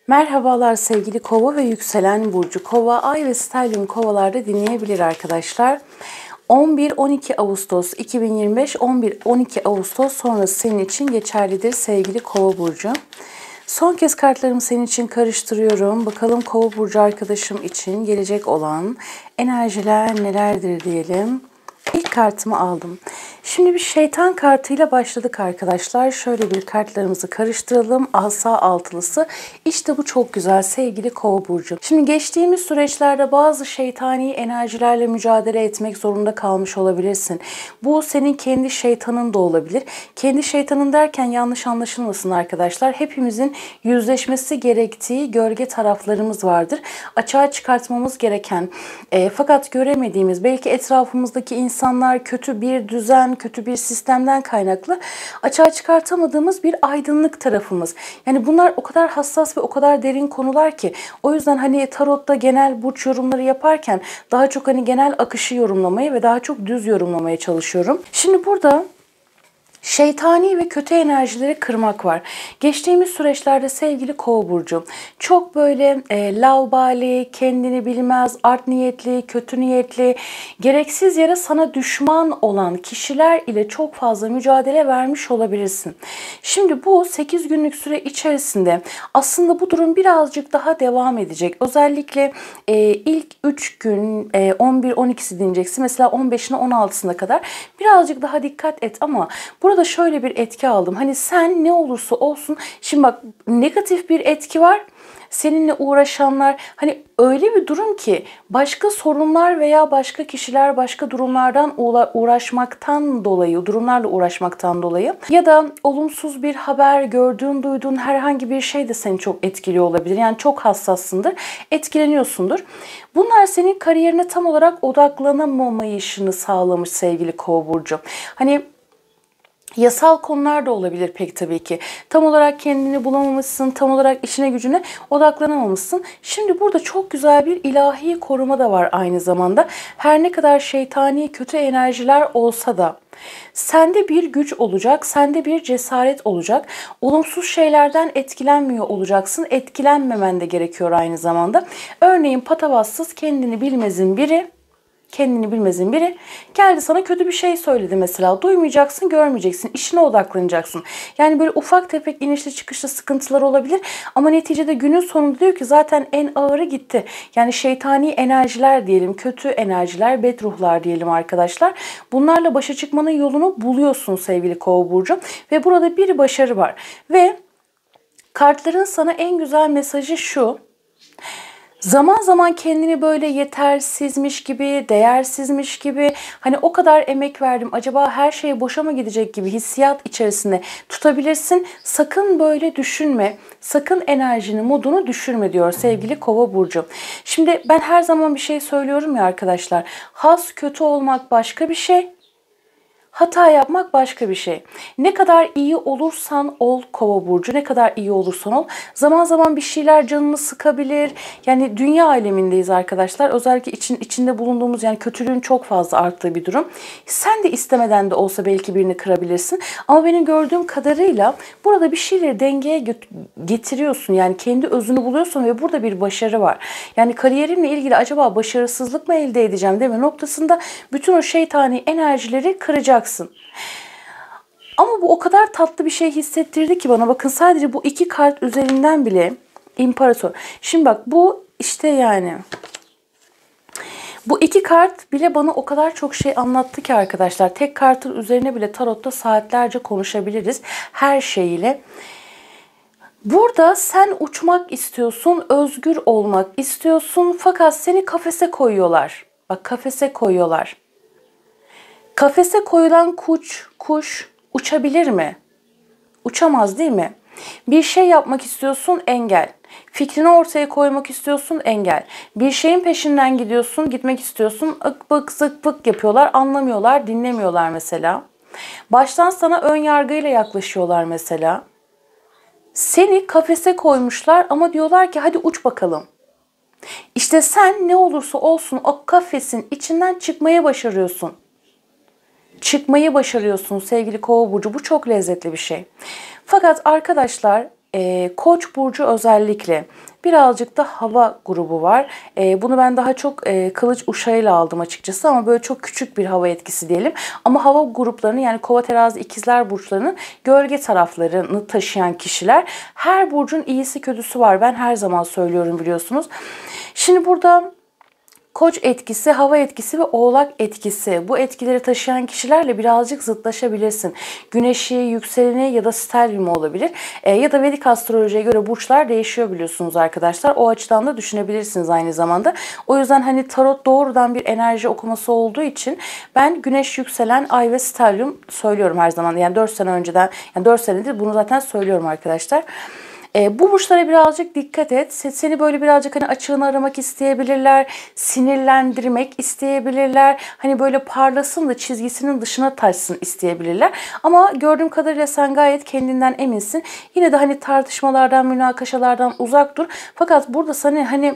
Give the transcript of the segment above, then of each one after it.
Merhabalar sevgili Kova ve yükselen burcu Kova, Ay ve Stellium Kovalarda dinleyebilir arkadaşlar. 11-12 Ağustos 2025, 11-12 Ağustos sonrası senin için geçerlidir sevgili Kova burcu. Son kez kartlarımı senin için karıştırıyorum. Bakalım Kova burcu arkadaşım için gelecek olan enerjiler nelerdir diyelim. İlk kartımı aldım. Şimdi bir şeytan kartıyla başladık arkadaşlar. Şöyle bir kartlarımızı karıştıralım. Asa altılısı. İşte bu çok güzel sevgili Kova burcu. Şimdi geçtiğimiz süreçlerde bazı şeytani enerjilerle mücadele etmek zorunda kalmış olabilirsin. Bu senin kendi şeytanın da olabilir. Kendi şeytanın derken yanlış anlaşılmasın arkadaşlar. Hepimizin yüzleşmesi gerektiği gölge taraflarımız vardır. Açığa çıkartmamız gereken fakat göremediğimiz, belki etrafımızdaki insanlar kötü bir düzen, kötü bir sistemden kaynaklı açığa çıkartamadığımız bir aydınlık tarafımız. Yani bunlar o kadar hassas ve o kadar derin konular ki o yüzden hani tarotta genel burç yorumları yaparken daha çok hani genel akışı yorumlamaya ve daha çok düz yorumlamaya çalışıyorum. Şimdi burada şeytani ve kötü enerjileri kırmak var. Geçtiğimiz süreçlerde sevgili Kova burcu çok böyle laubali, kendini bilmez, art niyetli, kötü niyetli, gereksiz yere sana düşman olan kişiler ile çok fazla mücadele vermiş olabilirsin. Şimdi bu 8 günlük süre içerisinde aslında bu durum birazcık daha devam edecek. Özellikle ilk 3 gün 11-12'si diyeceksin. Mesela 15'ine 16'sına kadar birazcık daha dikkat et ama burada şöyle bir etki aldım. Hani sen ne olursa olsun, şimdi bak negatif bir etki var. Seninle uğraşanlar, hani öyle bir durum ki başka sorunlar veya başka kişiler başka durumlardan uğraşmaktan dolayı, durumlarla uğraşmaktan dolayı ya da olumsuz bir haber gördüğün, duyduğun herhangi bir şey de seni çok etkiliyor olabilir. Yani çok hassassındır, etkileniyorsundur. Bunlar senin kariyerine tam olarak odaklanamamayışını sağlamış sevgili Kova burcu. Hani yasal konular da olabilir pek tabii ki. Tam olarak kendini bulamamışsın, tam olarak işine gücüne odaklanamamışsın. Şimdi burada çok güzel bir ilahi koruma da var aynı zamanda. Her ne kadar şeytani kötü enerjiler olsa da sende bir güç olacak, sende bir cesaret olacak. Olumsuz şeylerden etkilenmiyor olacaksın. Etkilenmemen de gerekiyor aynı zamanda. Örneğin patavatsız, kendini bilmezin biri geldi sana kötü bir şey söyledi mesela. Duymayacaksın, görmeyeceksin. İşine odaklanacaksın. Yani böyle ufak tefek inişli çıkışlı sıkıntılar olabilir. Ama neticede günün sonunda diyor ki zaten en ağırı gitti. Yani şeytani enerjiler diyelim, kötü enerjiler, bedruhlar diyelim arkadaşlar. Bunlarla başa çıkmanın yolunu buluyorsun sevgili Kova burcu. Ve burada bir başarı var. Ve kartların sana en güzel mesajı şu: zaman zaman kendini böyle yetersizmiş gibi, değersizmiş gibi, hani o kadar emek verdim, acaba her şey boşa mı gidecek gibi hissiyat içerisinde tutabilirsin. Sakın böyle düşünme. Sakın enerjini, modunu düşürme diyor sevgili Kova burcu. Şimdi ben her zaman bir şey söylüyorum ya arkadaşlar. Has kötü olmak başka bir şey. Hata yapmak başka bir şey. Ne kadar iyi olursan ol Kova burcu, ne kadar iyi olursan ol. Zaman zaman bir şeyler canını sıkabilir. Yani dünya alemindeyiz arkadaşlar. Özellikle içinde bulunduğumuz, yani kötülüğün çok fazla arttığı bir durum. Sen de istemeden de olsa belki birini kırabilirsin. Ama benim gördüğüm kadarıyla burada bir şeyleri dengeye getiriyorsun. Yani kendi özünü buluyorsun ve burada bir başarı var. Yani kariyerimle ilgili acaba başarısızlık mı elde edeceğim deme noktasında bütün o şeytani enerjileri kıracaksın. Ama bu o kadar tatlı bir şey hissettirdi ki bana. Bakın sadece bu iki kart üzerinden bile imparator. Şimdi bak bu işte yani bu iki kart bile bana o kadar çok şey anlattı ki arkadaşlar. Tek kartın üzerine bile tarotta saatlerce konuşabiliriz her şeyiyle. Burada sen uçmak istiyorsun, özgür olmak istiyorsun fakat seni kafese koyuyorlar. Bak, kafese koyuyorlar. Kafese koyulan kuş uçabilir mi? Uçamaz değil mi? Bir şey yapmak istiyorsun, engel. Fikrini ortaya koymak istiyorsun, engel. Bir şeyin peşinden gidiyorsun, gitmek istiyorsun, ık bık zık bık yapıyorlar, anlamıyorlar, dinlemiyorlar mesela. Baştan sana ön yargıyla yaklaşıyorlar mesela. Seni kafese koymuşlar ama diyorlar ki hadi uç bakalım. İşte sen ne olursa olsun o kafesin içinden çıkmaya başarıyorsun. Çıkmayı başarıyorsun sevgili Kova burcu. Bu çok lezzetli bir şey. Fakat arkadaşlar Koç burcu özellikle. Birazcık da hava grubu var. Bunu ben daha çok kılıç uşağıyla aldım açıkçası ama böyle çok küçük bir hava etkisi diyelim. Ama hava gruplarını yani Kova, Terazi, İkizler burçlarının gölge taraflarını taşıyan kişiler. Her burcun iyisi kötüsü var. Ben her zaman söylüyorum biliyorsunuz. Şimdi burada Koç etkisi, hava etkisi ve oğlak etkisi. Bu etkileri taşıyan kişilerle birazcık zıtlaşabilirsin. Güneşi, yükseleni ya da stelyumu olabilir. Ya da Vedik astrolojiye göre burçlar değişiyor biliyorsunuz arkadaşlar. O açıdan da düşünebilirsiniz aynı zamanda. O yüzden hani tarot doğrudan bir enerji okuması olduğu için ben güneş, yükselen, ay ve stelyum söylüyorum her zaman. Yani 4 sene önceden, yani 4 senedir bunu zaten söylüyorum arkadaşlar. Bu burçlara birazcık dikkat et. Seni böyle birazcık hani açığını aramak isteyebilirler. Sinirlendirmek isteyebilirler. Hani böyle parlasın da çizgisinin dışına taşsın isteyebilirler. Ama gördüğüm kadarıyla sen gayet kendinden eminsin. Yine de hani tartışmalardan, münakaşalardan uzak dur. Fakat burada sana hani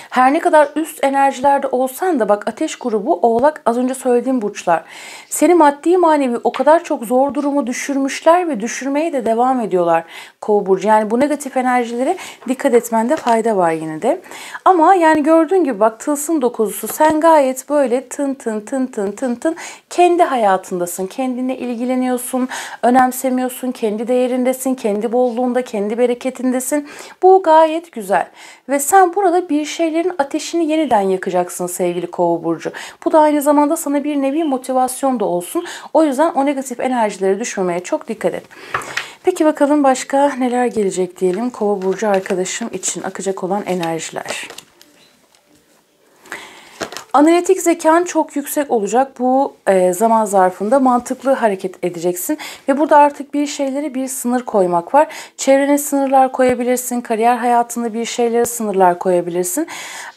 her ne kadar üst enerjilerde olsan da bak ateş grubu, oğlak, az önce söylediğim burçlar. Seni maddi manevi o kadar çok zor durumu düşürmüşler ve düşürmeye de devam ediyorlar Kova burcu. Yani bu negatif enerjilere dikkat etmende fayda var yine de. Ama yani gördüğün gibi bak tılsım dokuzusu, sen gayet böyle tın tın tın tın tın tın kendi hayatındasın. Kendine ilgileniyorsun, önemsemiyorsun, kendi değerindesin, kendi bolluğunda, kendi bereketindesin. Bu gayet güzel. Ve sen burada bir şeylerin ateşini yeniden yakacaksın sevgili Kova burcu. Bu da aynı zamanda sana bir nevi motivasyon da olsun. O yüzden o negatif enerjileri düşürmeye çok dikkat et. Peki bakalım başka neler gelecek diyelim Kova burcu arkadaşım için akacak olan enerjiler. Analitik zekan çok yüksek olacak. Bu zaman zarfında mantıklı hareket edeceksin. Ve burada artık bir şeylere bir sınır koymak var. Çevrene sınırlar koyabilirsin. Kariyer hayatında bir şeylere sınırlar koyabilirsin.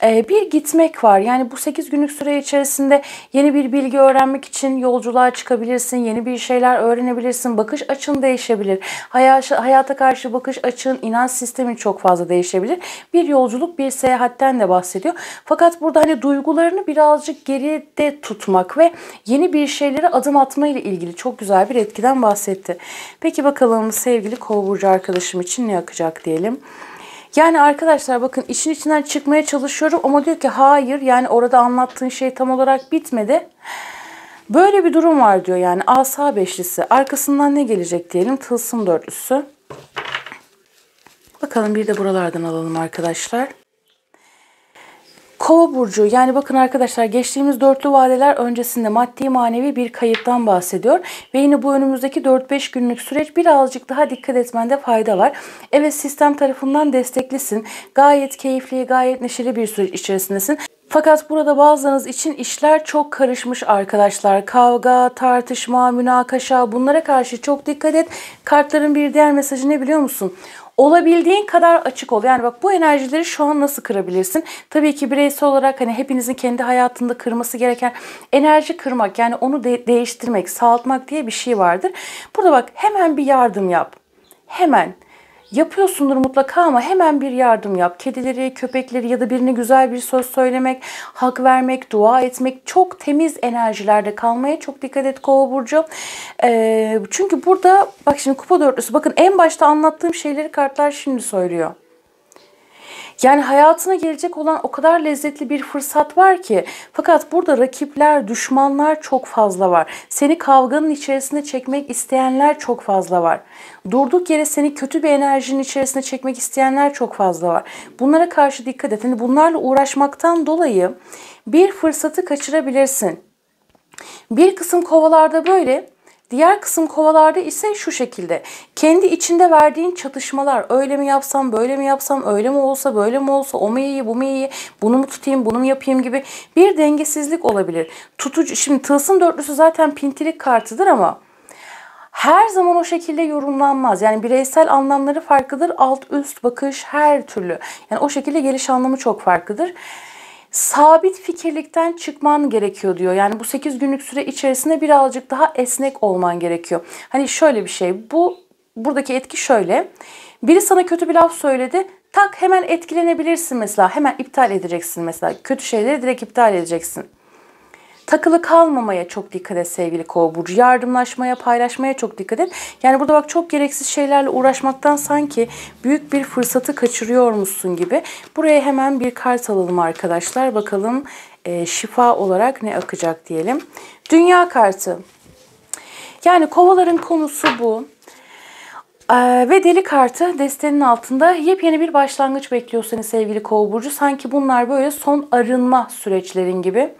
Bir gitmek var. Yani bu 8 günlük süre içerisinde yeni bir bilgi öğrenmek için yolculuğa çıkabilirsin. Yeni bir şeyler öğrenebilirsin. Bakış açın değişebilir. Hayata karşı bakış açın, inanç sistemin çok fazla değişebilir. Bir yolculuk, bir seyahatten de bahsediyor. Fakat burada hani duygularını birazcık geride tutmak ve yeni bir şeylere adım atma ile ilgili çok güzel bir etkiden bahsetti. Peki bakalım sevgili Kova burcu arkadaşım için ne akacak diyelim. Yani arkadaşlar bakın işin içinden çıkmaya çalışıyorum ama diyor ki hayır, yani orada anlattığın şey tam olarak bitmedi. Böyle bir durum var diyor, yani asa beşlisi. Arkasından ne gelecek diyelim, tılsım dörtlüsü. Bakalım bir de buralardan alalım arkadaşlar. Kova burcu, yani bakın arkadaşlar geçtiğimiz dörtlü vadeler öncesinde maddi manevi bir kayıptan bahsediyor. Ve yine bu önümüzdeki 4-5 günlük süreç birazcık daha dikkat etmende fayda var. Evet, sistem tarafından desteklisin. Gayet keyifli, gayet neşeli bir süreç içerisindesin. Fakat burada bazılarınız için işler çok karışmış arkadaşlar. Kavga, tartışma, münakaşa, bunlara karşı çok dikkat et. Kartların bir diğer mesajı ne biliyor musun? Olabildiğin kadar açık ol. Yani bak bu enerjileri şu an nasıl kırabilirsin? Tabii ki bireysel olarak hani hepinizin kendi hayatında kırması gereken enerji kırmak, yani onu değiştirmek, sağaltmak diye bir şey vardır. Burada bak hemen bir yardım yap. Hemen. Yapıyorsundur mutlaka ama hemen bir yardım yap. Kedileri, köpekleri ya da birine güzel bir söz söylemek, hak vermek, dua etmek, çok temiz enerjilerde kalmaya çok dikkat et Kova burcu. Çünkü burada bak şimdi kupa dörtlüsü, bakın en başta anlattığım şeyleri kartlar şimdi söylüyor. Yani hayatına gelecek olan o kadar lezzetli bir fırsat var ki. Fakat burada rakipler, düşmanlar çok fazla var. Seni kavganın içerisine çekmek isteyenler çok fazla var. Durduk yere seni kötü bir enerjinin içerisine çekmek isteyenler çok fazla var. Bunlara karşı dikkat et. Yani bunlarla uğraşmaktan dolayı bir fırsatı kaçırabilirsin. Bir kısım kovalarda böyle. Diğer kısım kovalarda ise şu şekilde. Kendi içinde verdiğin çatışmalar, öyle mi yapsam, böyle mi yapsam, öyle mi olsa, böyle mi olsa, o mu iyi, bu mu iyi, bunu mu tutayım, bunu mu yapayım gibi bir dengesizlik olabilir. Şimdi tılsım dörtlüsü zaten pintilik kartıdır ama her zaman o şekilde yorumlanmaz. Yani bireysel anlamları farklıdır. Alt üst bakış her türlü. Yani o şekilde geliş anlamı çok farklıdır. Sabit fikirlikten çıkman gerekiyor diyor. Yani bu 8 günlük süre içerisinde birazcık daha esnek olman gerekiyor. Hani şöyle bir şey. Buradaki etki şöyle. Biri sana kötü bir laf söyledi. Tak hemen etkilenebilirsin mesela. Hemen iptal edeceksin mesela. Kötü şeyleri direkt iptal edeceksin. Takılı kalmamaya çok dikkat et sevgili Kova burcu. Yardımlaşmaya, paylaşmaya çok dikkat et. Yani burada bak çok gereksiz şeylerle uğraşmaktan sanki büyük bir fırsatı kaçırıyormuşsun gibi. Buraya hemen bir kart alalım arkadaşlar. Bakalım şifa olarak ne akacak diyelim. Dünya kartı. Yani kovaların konusu bu. Ve deli kartı destenin altında yepyeni bir başlangıç bekliyor seni sevgili Kova burcu. Sanki bunlar böyle son arınma süreçlerin gibi.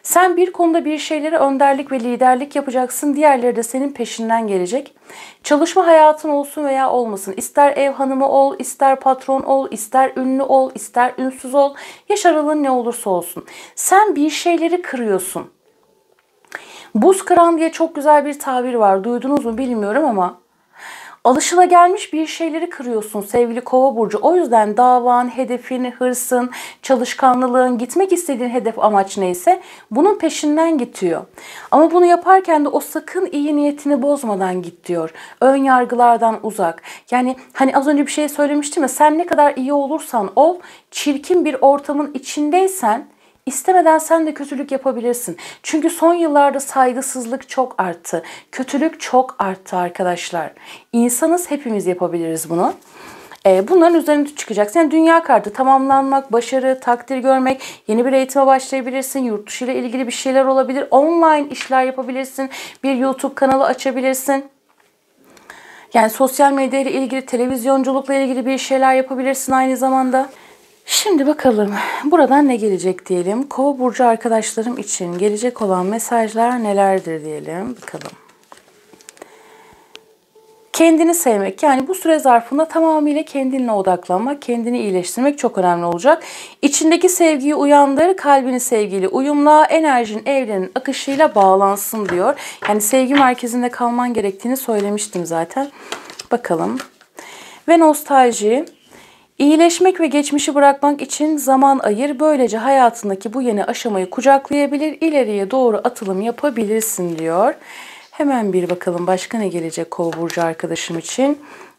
Sen bir konuda bir şeylere önderlik ve liderlik yapacaksın. Diğerleri de senin peşinden gelecek. Çalışma hayatın olsun veya olmasın. İster ev hanımı ol, ister patron ol, ister ünlü ol, ister ünsüz ol. Yaş aralığın ne olursa olsun. Sen bir şeyleri kırıyorsun. Buz kıran diye çok güzel bir tabir var. Duydunuz mu bilmiyorum ama alışılagelmiş bir şeyleri kırıyorsun sevgili Kova burcu. O yüzden davan, hedefin, hırsın, çalışkanlığın, gitmek istediğin hedef amaç neyse bunun peşinden gidiyor. Ama bunu yaparken de o sakın iyi niyetini bozmadan git diyor. Ön yargılardan uzak. Yani hani az önce bir şey söylemiştim ya, sen ne kadar iyi olursan ol, çirkin bir ortamın içindeysen İstemeden sen de kötülük yapabilirsin. Çünkü son yıllarda saygısızlık çok arttı. Kötülük çok arttı arkadaşlar. İnsanız, hepimiz yapabiliriz bunu. Bunların üzerinde çıkacaksın. Yani dünya kartı tamamlanmak, başarı, takdir görmek, yeni bir eğitime başlayabilirsin. Yurt dışı ile ilgili bir şeyler olabilir. Online işler yapabilirsin. Bir YouTube kanalı açabilirsin. Yani sosyal medya ile ilgili, televizyonculukla ilgili bir şeyler yapabilirsin aynı zamanda. Şimdi bakalım buradan ne gelecek diyelim. Kova burcu arkadaşlarım için gelecek olan mesajlar nelerdir diyelim. Bakalım. Kendini sevmek, yani bu süre zarfında tamamıyla kendinle odaklanmak, kendini iyileştirmek çok önemli olacak. İçindeki sevgiyi uyandır, kalbini sevgiyle uyumla, enerjin evrenin akışıyla bağlansın diyor. Yani sevgi merkezinde kalman gerektiğini söylemiştim zaten. Bakalım. Ve nostalji. İyileşmek ve geçmişi bırakmak için zaman ayır. Böylece hayatındaki bu yeni aşamayı kucaklayabilir, ileriye doğru atılım yapabilirsin diyor. Hemen bir bakalım başka ne gelecek Kova burcu arkadaşım için.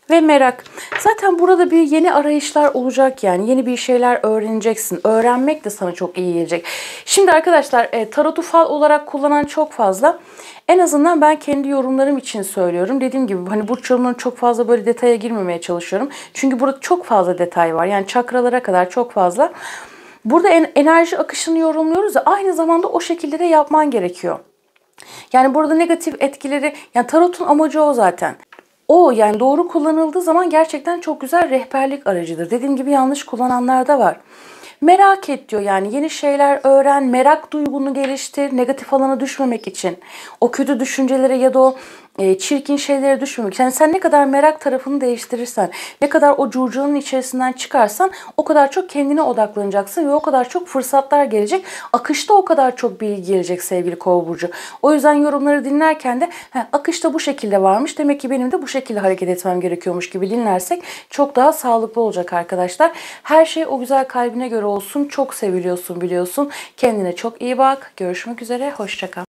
Ve merak. Zaten burada bir yeni arayışlar olacak yani. Yeni bir şeyler öğreneceksin. Öğrenmek de sana çok iyi gelecek. Şimdi arkadaşlar tarotu fal olarak kullanan çok fazla. En azından ben kendi yorumlarım için söylüyorum. Dediğim gibi hani burç yorumlarına çok fazla böyle detaya girmemeye çalışıyorum. Çünkü burada çok fazla detay var. Yani çakralara kadar çok fazla. Burada enerji akışını yorumluyoruz ya, aynı zamanda o şekilde de yapman gerekiyor. Yani burada negatif etkileri, yani tarotun amacı o zaten. O yani doğru kullanıldığı zaman gerçekten çok güzel rehberlik aracıdır. Dediğim gibi yanlış kullananlar da var. Merak et diyor, yani yeni şeyler öğren, merak duygunu geliştir, negatif alana düşmemek için. O kötü düşüncelere ya da o çirkin şeylere düşmemek için. Yani sen ne kadar merak tarafını değiştirirsen, ne kadar o curcunun içerisinden çıkarsan o kadar çok kendine odaklanacaksın ve o kadar çok fırsatlar gelecek. Akışta o kadar çok bilgi gelecek sevgili Kova burcu. O yüzden yorumları dinlerken de akışta bu şekilde varmış, demek ki benim de bu şekilde hareket etmem gerekiyormuş gibi dinlersek çok daha sağlıklı olacak arkadaşlar. Her şey o güzel kalbine göre olsun. Çok seviliyorsun biliyorsun. Kendine çok iyi bak. Görüşmek üzere. Hoşça kal.